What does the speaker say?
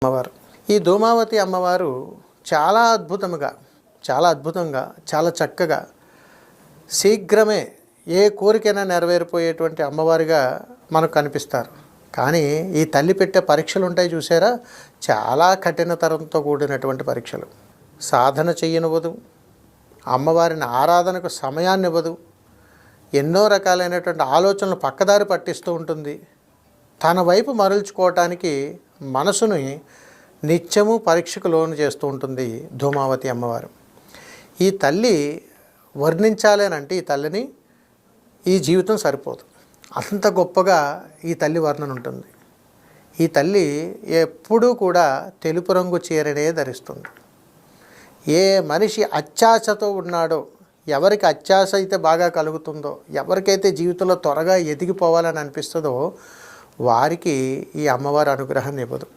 అమ్మవారు. ఈ ధూమావతి అమ్మవారు చాలా అద్భుతంగా చాలా చక్కగా శీఘ్రమే ఏ కోరికైనా నెరవేరిపోయేటువంటి అమ్మవారిగా మనకు కనిపిస్తారు. కానీ ఈ తల్లి పెట్టే పరీక్షలు ఉంటాయి చూసారా, చాలా కఠినతరంతో కూడినటువంటి పరీక్షలు. సాధన చెయ్యనివ్వదు, అమ్మవారిని ఆరాధనకు సమయాన్ని ఇవ్వదు, ఎన్నో రకాలైనటువంటి ఆలోచనలు పక్కదారి పట్టిస్తూ ఉంటుంది. తన వైపు మరల్చుకోవటానికి మనసుని నిత్యము పరీక్షకు లోను చేస్తూ ఉంటుంది ధూమావతి అమ్మవారు. ఈ తల్లి వర్ణించాలి అని అంటే ఈ తల్లిని ఈ జీవితం సరిపోదు, అంత గొప్పగా ఈ తల్లి వర్ణన ఉంటుంది. ఈ తల్లి ఎప్పుడూ కూడా తెలుపు రంగు చీరనే ధరిస్తుంది. ఏ మనిషి అత్యాశతో ఉన్నాడో, ఎవరికి అత్యాశ అయితే బాగా కలుగుతుందో, ఎవరికైతే జీవితంలో త్వరగా ఎదిగిపోవాలని అనిపిస్తుందో వారికి ఈ అమ్మవారి అనుగ్రహాన్ని ఇవ్వదు.